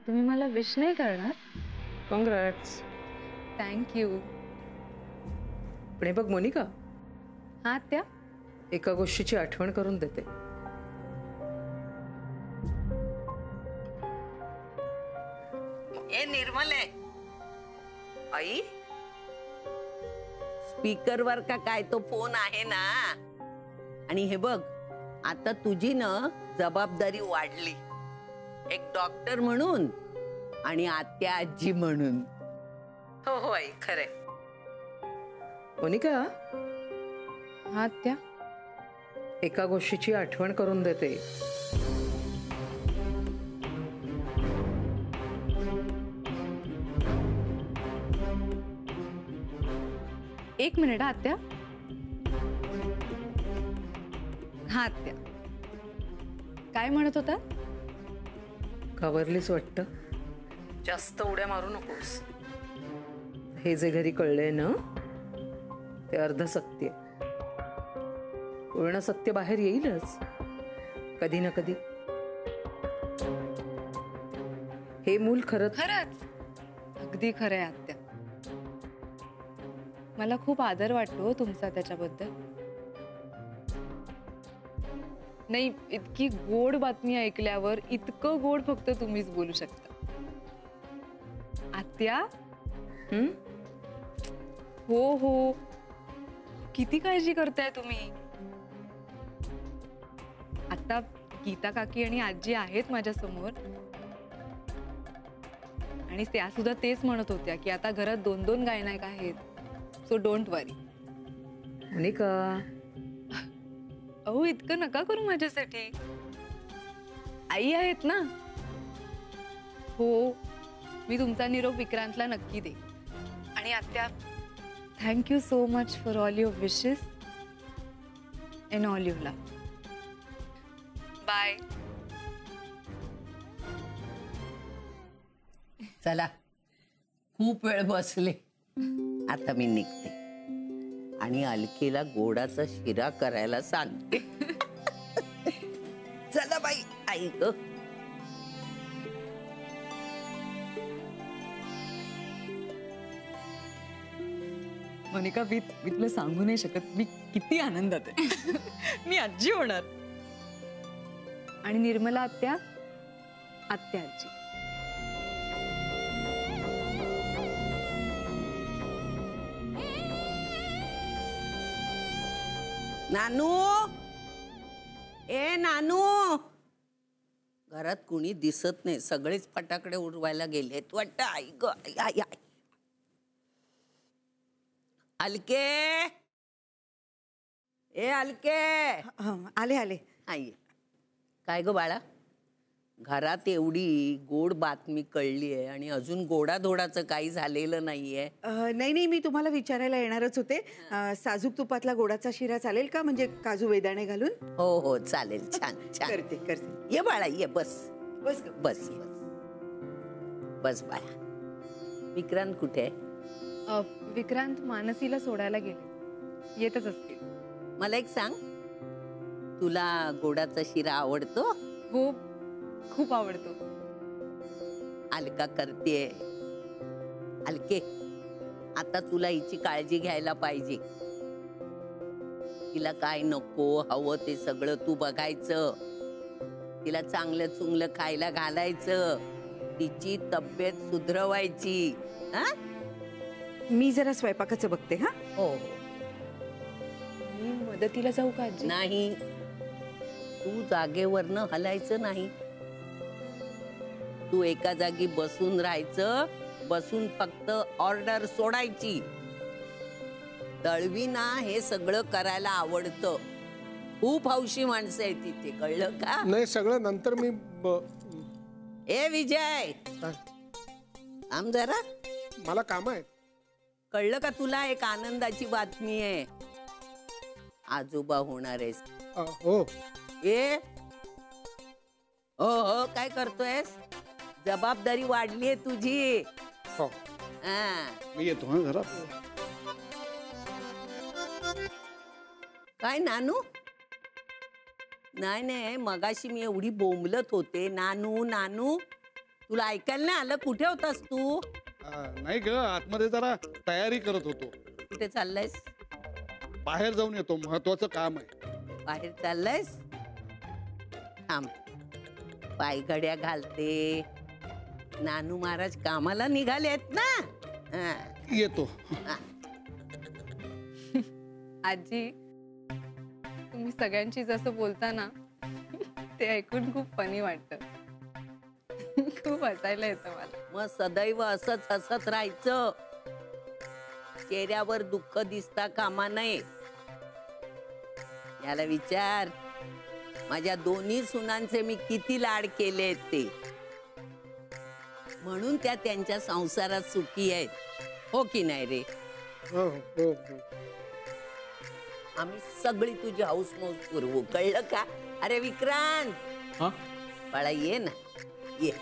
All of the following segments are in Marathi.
तुम्ही मला विश नाही करणार? काँग्रॅट्स. थँक्यू. पण हे बघ मोनिका, हा आत्या. एका गोष्टीची आठवण करून देते. ए निर्मले, आई स्पीकरवर का काय तो फोन आहे ना. आणि हे बघ, आता तुझी ना जबाबदारी वाढली, एक डॉक्टर म्हणून आणि आत्या आजी म्हणून. हो हो आई, खरंय. मोनिका, हा आत्या. एका गोष्टीची आठवण करून देते. एक मिनिट आत्या. हा आत्या, काय म्हणत होता? घाबरलीच वाटतं. जास्त उड्या मारू नकोस. हे जे घरी कळलंय ना, ते अर्ध सत्य. पूर्ण सत्य बाहेर येईलच कधी ना कधी. हे मूल खरंच अगदी खरंय आत्या. मला खूप आदर वाटतो तुमचा त्याच्याबद्दल. नाही, इतकी गोड बातमी ऐकल्यावर इतकं गोड फक्त तुम्हीच बोलू शकता आत्या. हो हो, किती काळजी करताय तुम्ही. आता गीता काकी आणि आजी आहेत माझ्या समोर, आणि त्या सुद्धा तेच म्हणत होत्या की आता घरात 2-2 गायनायक आहेत. सो डोंट वरी. मोनिका, अहो इतकं नका करू माझ्यासाठी. आई आहेत ना. हो, मी तुमचा निरोप विक्रांतला नक्की दे. आणि आत्या, thank you so much for all your wishes and all your love. Bye. चला, खूप वेळ बसले, आता मी निघते आणि अलकेला गोडाचा शिरा करायला सांगते. चला बाई, आई ग. मोनिका, मी तुला सांगू नाही शकत मी किती आनंदात आहे. मी आजी होणार. आणि निर्मला आत्या, आत्या आजी. नानू, ए नानू, घरात कुणी दिसत नाही, सगळेच फटाकडे उडवायला गेलेत वाटतं. आई ग, आई. अलके, ए अलके. आले आले. आई, काय ग बाळा, घरात एवढी गोड बातमी कळली आहे आणि अजून गोडाधोडाचं काही झालेलं नाहीये. नाही, मी तुम्हाला विचारायला येणारच होते. साजूक तुपातला गोडाचा शिरा चालेल का, म्हणजे काजू बेदाणे घालून? हो हो चालेल, छान छान. करते. ये बाळा, ये, बस बस बस बस बाळा. विक्रांत कुठे आहे? विक्रांत मानसीला सोडायला गेले, येतच असतील. मला एक सांग, तुला गोडाचा शिरा आवडतो? हो, खूप आवडतो. अलका करतेय. अलके, आता तुला हिची काळजी घ्यायला पाहिजे. तिला काय नको हवं ते सगळं तू बघायचं. तिला चांगलं चुंगलं खायला घालायचं. तिची तब्येत सुधरवायची. हा, मी जरा स्वयंपाकाचं बघते. हा हो. मी मदतीला जाऊ का आजी? नाही, तू जागेवरनं हलायचं नाही. तू एका जागी बसून राहायचं. बसून फक्त ऑर्डर सोडायची. दळवी ना हे सगळं करायला आवडतं. खूप हौशी माणसं आहे तिथे, कळलं का? नाही, सगळं नंतर मी ए विजय, थांब जरा, मला काम आहे. कळलं का तुला? एक आनंदाची बातमी आहे. आजोबा होणार आहेस. हो. ए हो, काय करतोयस? जबाबदारी वाढली आहे तुझी. हो, मी येतो हा घरात. काय नानू? नाही, मगाशी मी एवढी बोंबलत होते नानू नानू, तुला ऐकायला नाही आलं? कुठे होतास तू? नाही ग, आतमध्ये जरा तयारी करत होतो. कुठे चाललायस? बाहेर जाऊन येतो, महत्वाचं काम आहे. बाहेर चाललायस? थांब, पायघड्या घालते. नानू महाराज कामाला निघाले आहेत ना. हा. येतो. आजी, तुम्ही सगळ्यांची जसं बोलता ना ते ऐकून खूप फनी वाटतं. खूप हसायला येतं मला. मग सदैव असंच हसत राहायचं. चेहऱ्यावर दुःख दिसता कामा नये. याला विचार, माझ्या दोन्ही सुनांचे मी किती लाड केले ते, म्हणून त्या त्यांच्या संसारात सुखी आहेत. हो की नाही रे? हो हो हो. आम्ही सगळी तुझी हाऊस मौज पुरवू, कळलं का? अरे विक्रांत, हा? बाळा ये ना, ये.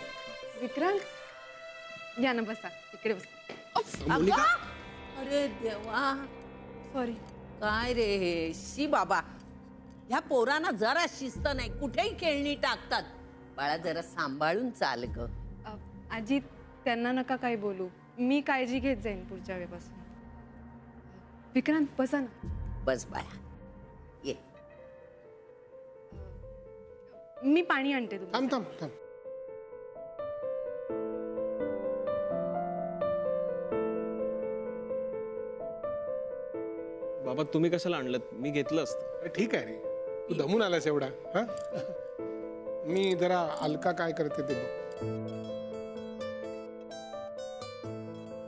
विक्रांत, या ना, बसा इकडे बसा. अगं! अरे देवा, सॉरी. काय रे हे? शी बाबा, ह्या पोरांना जरा शिस्त नाही, कुठेही खेळणी टाकतात. बाळा जरा सांभाळून चाल ग. आजी, त्यांना नका काही बोलू, मी काळजी घेत जाईन पुढच्या वेळेपासून. विक्रांत, बसा ना. बस बाळा, ये. मी पाणी आणते तुम्हाला. थांब थांब थांब. बाबा तुम्ही कशाला आणलं? मी घेतलं असतं. ठीक आहे रे, तू दमून आलास एवढा. हा, मी जरा अलका काय करते ते बघ.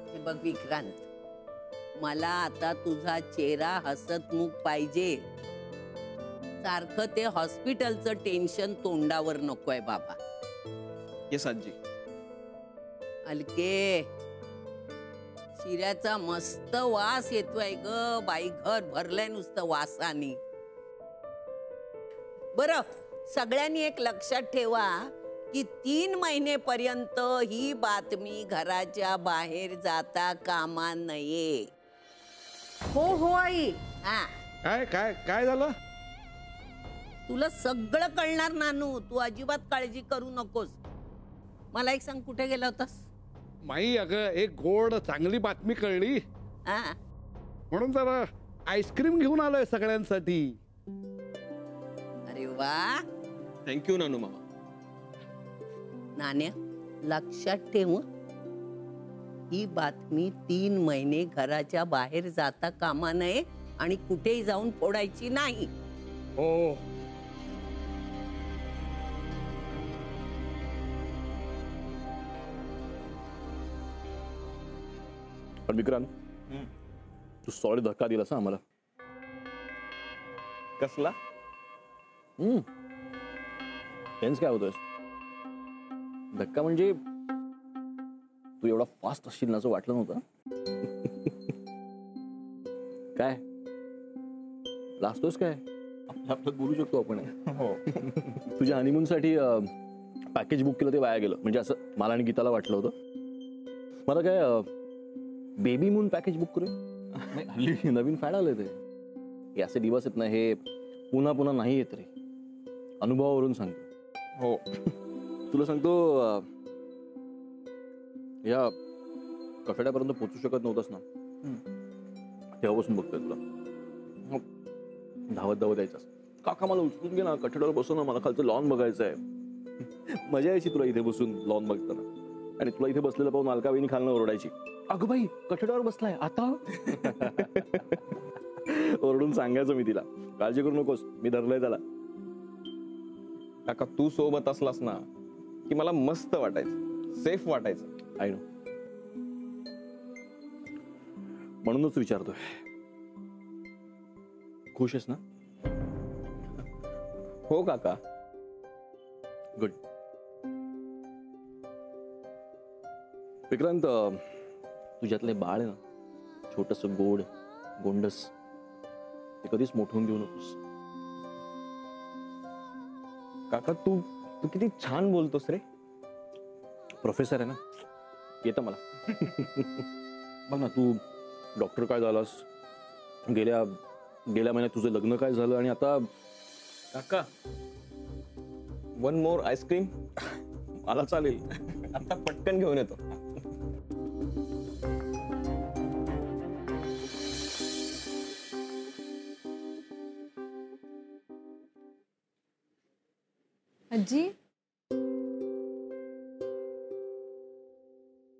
हे बघ विक्रांत, मला आता तुझा चेहरा हसतमुख पाहिजे. सारखं ते हॉस्पिटलचं टेन्शन तोंडावर नकोय बाबा. येस आजी. अलके, शिऱ्याचा मस्त वास येतोय ग बाई, घर भरलंय नुसतं वासानी. बरं, सगळ्यांनी एक लक्षात ठेवा की 3 महिनेपर्यंत ही बातमी घराच्या बाहेर जाता कामा नये. हो हो आई. हा, काय काय काय झालं? तुला सगळं कळणार नानू, तू अजिबात काळजी करू नकोस. मला एक सांग, कुठे गेला होतास? माई, अगं एक गोड चांगली बातमी कळली, हा, म्हणून जरा आईस्क्रीम घेऊन आलोय सगळ्यांसाठी. अरे वा. थँक्यू नानू मामा. नाण्या, लक्षात ठेव, ही बातमी 3 महिने घराच्या बाहेर जाता कामा नये आणि कुठेही जाऊन फोडायची नाही. हो. पण विक्रांत, तू सॉलिड धक्का दिलास आम्हाला. कसला? टेन्स काय होतोय? धक्का म्हणजे तू एवढा फास्ट असशील ना असं वाटलं नव्हतं. काय लाजतोस काय? आपलं बोलू शकतो आपण. हो. तुझ्या हनीमून साठी पॅकेज बुक केलं ते वाया गेलं, म्हणजे असं मला आणि गीताला वाटलं होतं. मला काय बेबी मून पॅकेज बुक करूया? हल्ली नवीन फॅड आलंय ते. हे असे दिवस आहेत ना, हे पुन्हा पुन्हा नाही येत रे. अनुभवावरून सांगतो. हो. तुला सांगतो, या कठड्यापर्यंत पोहोचू शकत नव्हतास ना, तेव्हापासून बघतोय तुला. धावत धावत यायचास, काका मला उचलून घे ना, कठड्यावर बसव ना, मला खालचं लॉन बघायचं आहे. मजा यायची तुला इथे बसून लॉन बघताना. आणि तुला इथे बसलेलं पाहून अलकाबाईनी खालनं ओरडायची, अगं बाई कठड्यावर बसलाय आता. ओरडून सांगायचं मी तिला, काळजी करू नकोस, मी धरलंय त्याला. काका तू सोबत असलास ना की मला मस्त वाटायचं, सेफ वाटायचं. I know. म्हणूनच विचारतोय, खुश आहेस ना? हो काका. गुड. विक्रांत, तुझ्यातले बाळ आहे ना, छोटस गोड गोंडस, ते कधीच मोठं होऊन देऊ नकोस. काका तू तू किती छान बोलतोस रे. प्रोफेसर आहे ना, येतं मला. बघ ना, तू डॉक्टर काय झालास, गेल्या महिन्यात तुझं लग्न काय झालं, आणि आता काका 1 more आईस्क्रीम. मला चालेल. आता पटकन घेऊन येतो. आजी,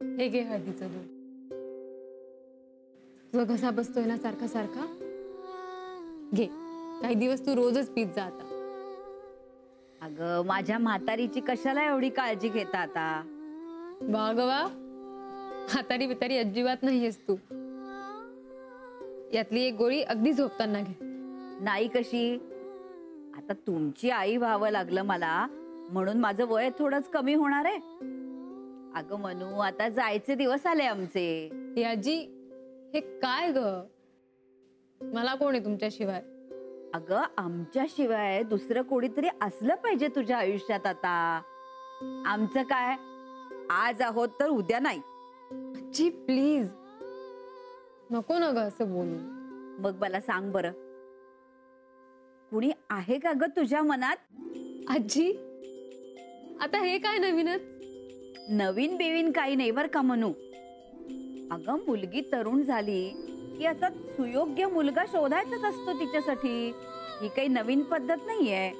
हे घे हळदीचं दूध. तुझा घसा बसतोय ना सारखा सारखा, घे. काही दिवस तू रोजच पीत जा आता. अगं माझ्या म्हातारीची कशाला एवढी काळजी घेता आता? वा ग वा, हातारी बितारी अजिबात नाहीयेस तू. यातली एक गोळी अगदी झोपताना घे. नाही कशी? आता तुमची आई व्हावं लागलं मला, म्हणून माझं वय थोडंच कमी होणार आहे. अगं मनू, आता जायचे दिवस आले आमचे. हे आजी, हे काय ग? मला कोण आहे तुमच्याशिवाय? अगं आमच्याशिवाय दुसरं कोणीतरी असलं पाहिजे तुझ्या आयुष्यात आता. आमचं काय, आज आहोत तर उद्या नाही. आजी प्लीज, नको ना ग असं बोलू. मग मला सांग बरं, कुणी आहे का ग तुझ्या मनात? आजी, आता हे काय नवीनच? नवीन बेवीन काही नाही बर का मनू. अगं मुलगी तरुण झाली की आता सुयोग्य मुलगा शोधायचाच असतो तिच्यासाठी. ही काही नवीन पद्धत नाहीये.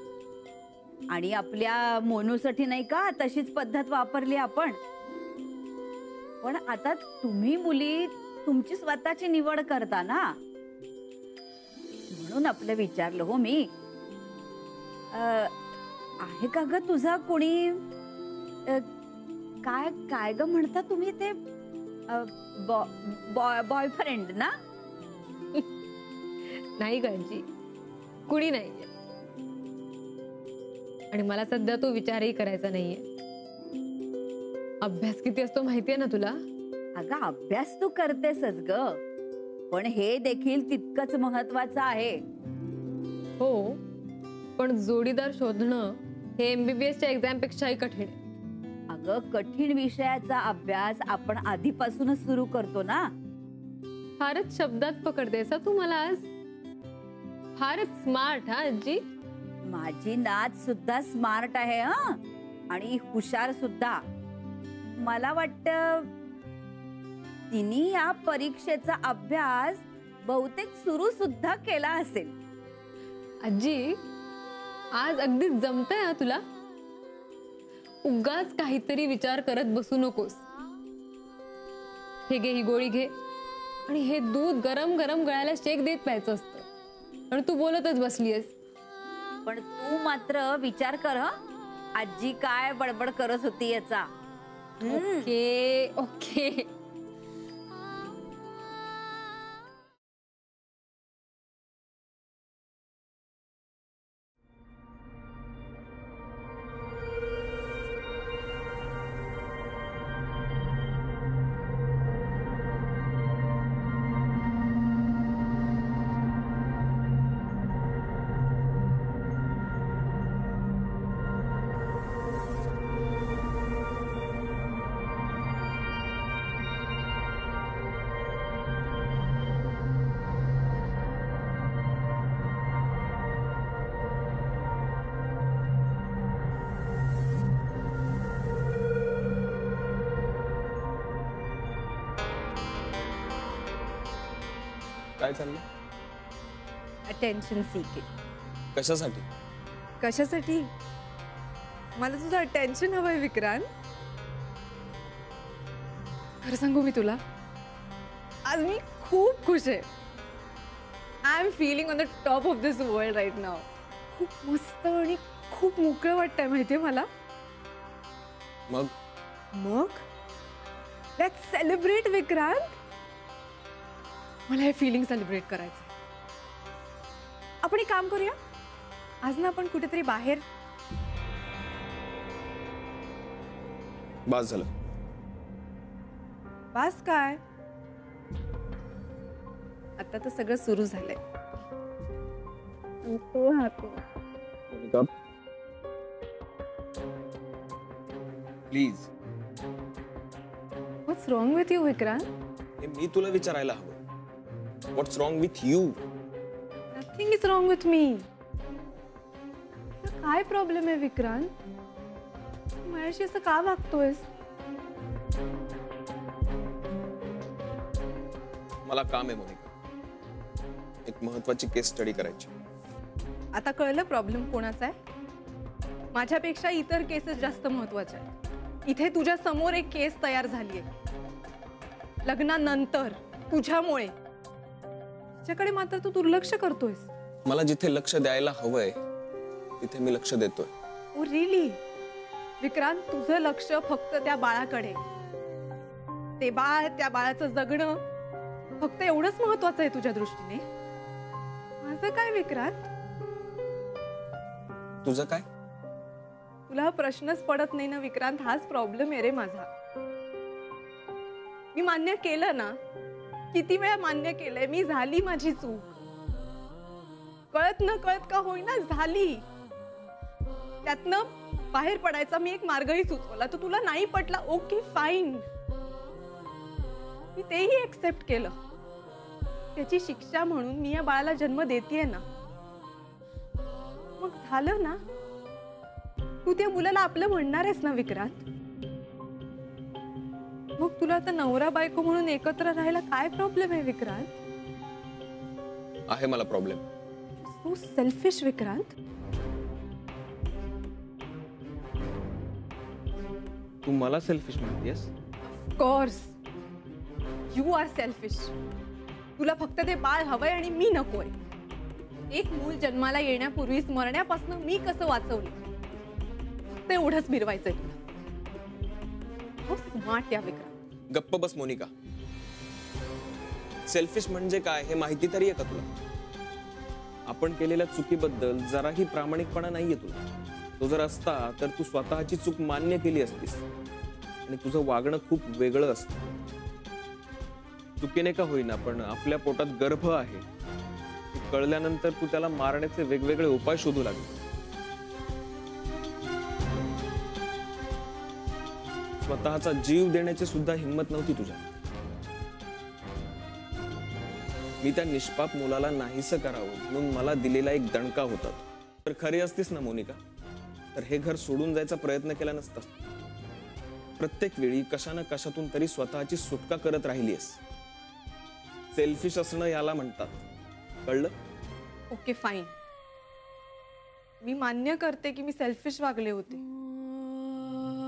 आणि आपल्या मोनूसाठी नाही का तशीच पद्धत वापरली आपण. पण आता तुम्ही मुली तुमची स्वतःची निवड करता ना, म्हणून आपलं विचारलं हो मी. आहे का ग तुझा कोणी? काय काय ग म्हणता तुम्ही ते? बॉयफ्रेंड ना? नाही गाजी, कुणी नाहीये. आणि मला सध्या तो विचारही करायचा नाहीये. अभ्यास किती असतो माहितीये ना तुला? अगं अभ्यास तू करतेसच ग, पण हे देखील तितकंच महत्वाचं आहे. हो, पण जोडीदार शोधणं हे MBBSच्या एक्झाम पेक्षाही कठीण आहे. अगं कठीण विषयाचा अभ्यास आपण आधीपासूनच सुरू करतो ना. फारच शब्दात पकडतेस तू मला आज. फारच स्मार्ट हा आजी. माझी नात सुद्धा स्मार्ट आहे हा, आणि हुशार सुद्धा. मला वाटतं तिने या परीक्षेचा अभ्यास बहुतेक सुरू सुद्धा केला असेल. आजी, आज अगदी जमतंय हा तुला. उगाच काहीतरी विचार करत बसू नकोस. हे घे, ही गोळी घे, आणि हे दूध गरम गरम गळ्याला शेक देत प्यायचं असतं. आणि तू बोलतच बसलीयस. पण तू मात्र विचार कर हं, आजी काय बडबड करत होती याचा. Okay okay. काय चाललं? Attention seeking. कशासाठी? कशासाठी? मला तुझं अटेन्शन हवंय विक्रांत. खरं सांगू मी तुला, आज मी खूप खुश आहे. I am feeling on the top of this world right now. खूप मस्त आणि खूप मोकळं वाटतंय माहितीये मला. मग मग लेट्स सेलिब्रेट विक्रांत. मला हे फिलिंग सेलिब्रेट करायचं. आपण एक काम करूया, आज ना आपण कुठेतरी बाहेर. बास झालं. बास काय, आता तर सगळं सुरू झालंय. Please. What's wrong with you Vikrant? मी तुला विचारायला हवं, what's wrong with you? Nothing is wrong with me. काय प्रॉब्लेम आहे विक्रांत? माझ्याशी असं का वागतोयस? मला काम आहे मोनिका, एक महत्वाची केस स्टडी करायची. आता कळलं प्रॉब्लेम कोणाचा आहे? माझ्यापेक्षा इतर केसेस जास्त महत्वाच्या आहेत. इथे तुझ्या समोर एक केस तयार झालीये लग्नानंतर तुझ्यामुळे. त्याच्याकडे मात्र तू दुर्लक्ष करतोयस. मला जिथे लक्ष द्यायला हवंय तिथे मी लक्ष देतोय. ओ रिली? विक्रांत, तुझं लक्ष फक्त त्या बाळाकडे. ते बाळ, त्या बाळाचं जगणं फक्त एवढंच महत्वाचं आहे तुझ्या दृष्टीने. माझं काय विक्रांत? तुझं काय? तुला हा प्रश्नच पडत नाही ना विक्रांत? हाच प्रॉब्लेम आहे रे माझा. मी मान्य केलं ना, किती वेळा मान्य केलंय मी, झाली माझी चूक. कळत न कळत का होईना झाली. त्यातनं बाहेर पडायचा मी एक मार्गही सुचवला, तर तुला नाही पटला. ओके फाईन, मी तेही एक्सेप्ट केलं. त्याची शिक्षा म्हणून मी या बाळाला जन्म देतेय ना. मग झालं ना, तू त्या मुलाला आपलं म्हणणार आहेस ना विक्रांत? मग तुला आता नवरा बायको म्हणून एकत्र राहायला काय प्रॉब्लेम आहे विक्रांत? आहे मला प्रॉब्लेम. तू सेल्फिश विक्रांत. तू मला सेल्फिश म्हणतेस? Course you are selfish. तुला फक्त ते बाळ हवंय आणि मी नकोय. एक मूल जन्माला येण्यापूर्वीच मरण्यापासून मी कसं वाचवलं ते एवढंच मिरवायचंय तुला. हो स्मार्ट या विक्रांत. गप्प बस मोनिका. सेल्फिश म्हणजे काय हे माहिती तरी आहे का तुला? आपण केलेल्या चुकीबद्दल जराही प्रामाणिकपणा नाहीये तुला. तो जर असता तर तू स्वतःची चूक मान्य केली असतीस आणि तुझं वागणं खूप वेगळं असतं. चुकीने का होईना पण आपल्या पोटात गर्भ आहे हे कळल्यानंतर तू त्याला मारण्याचे वेगवेगळे उपाय शोधू लागले. स्वतःचा जीव देण्याची सुद्धा हिंमत नव्हती तुझ्या. मी त्या निष्पाप मुलाला नाहीसं करावं म्हणून मला दिलेला एक दणका होता. तर खरी असतीस ना मोनिका, तर हे घर सोडून जायचा प्रयत्न केला नसता. प्रत्येक वेळी कशा ना कशातून तरी स्वतःची सुटका करत राहिलीस. सेल्फिश असणं याला म्हणतात, कळलं? ओके फाईन, मी मान्य करते की मी सेल्फिश वागले होते.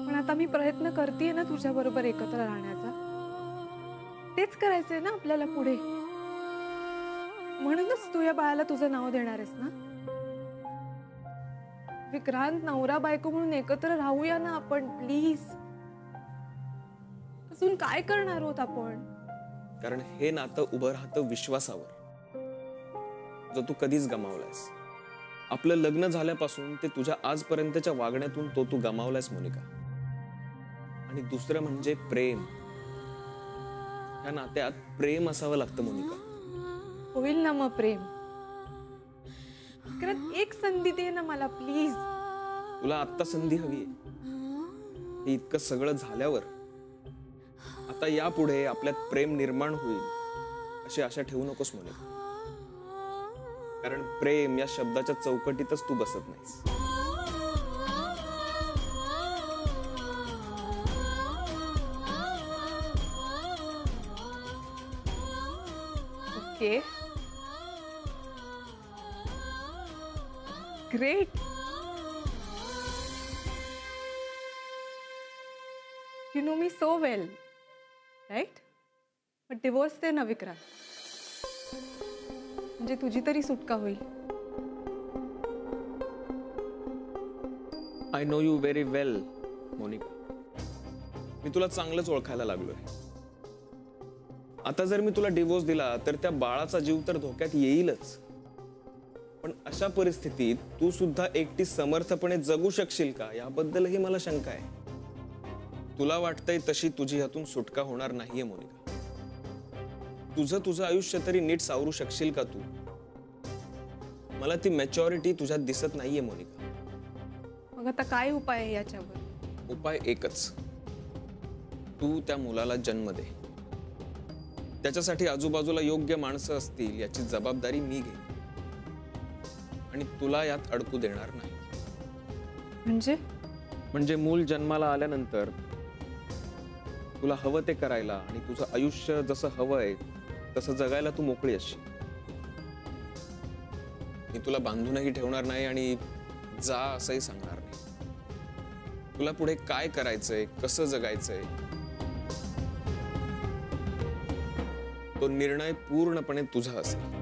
पण आता मी प्रयत्न करतेय ना तुझ्या बरोबर एकत्र राहण्याचा. तेच करायचंय ना आपल्याला पुढे. म्हणूनच तू या बाळाला तुझं नाव देणार आहेस ना विक्रांत? नवरा बायको म्हणून एकत्र राहूया ना आपण प्लीज. अजून काय करणार आहोत आपण? कारण हे नातं उभं राहतं विश्वासावर, जो तू कधीच गमावलायस. आपलं लग्न झाल्यापासून ते तुझ्या आजपर्यंतच्या वागण्यातून तू गमावलायस मोनिका. आणि दुसरं म्हणजे प्रेम. या नात्यात प्रेम असावं लागतं मोनिका. होईल ना मग प्रेम. विक्रांत एक संधी दे ना मला प्लीज. तुला आत्ता संधी हवी. हे इतकं सगळं झाल्यावर आता यापुढे आपल्यात प्रेम निर्माण होईल अशी आशा ठेवू नकोस मोनिका. कारण प्रेम या शब्दाच्या चौकटीतच तू बसत नाहीस. Okay great. You know me so well, right? पण डिवोर्स दे ना विक्रांत, म्हणजे तुझी तरी सुटका होईल. आय नो यू व्हेरी वेल मोनिका. मी तुला चांगलंच ओळखायला लागलोय. आता जर मी तुला डिवोर्स दिला तर त्या बाळाचा जीव तर धोक्यात येईलच. पण अशा परिस्थितीत तू सुद्धा एकटी समर्थपणे जगू शकशील का याबद्दलही मला शंका आहे. तुला वाटतंय तशी तुझी ह्यातून सुटका होणार नाहीये मोनिका. तुझं आयुष्य तरी नीट सावरू शकशील का तू? मला ती मॅच्युरिटी तुझ्यात दिसत नाहीये मोनिका. मग आता काय उपाय आहे याच्यावर? उपाय एकच, तू त्या मुलाला जन्म दे. त्याच्यासाठी आजूबाजूला योग्य माणसं असतील याची जबाबदारी मी घेईन आणि तुला यात अडकू देणार नाही. म्हणजे मूल जन्माला आल्यानंतर तुला हवं ते करायला आणि तुझं आयुष्य जसं हवंय तसं जगायला तू मोकळी असशील. मी तुला बांधूनही ठेवणार नाही आणि जा असंही सांगणार नाही. तुला पुढे काय करायचंय, कसं जगायचंय, तो निर्णय पूर्णपणे तुझा असेल.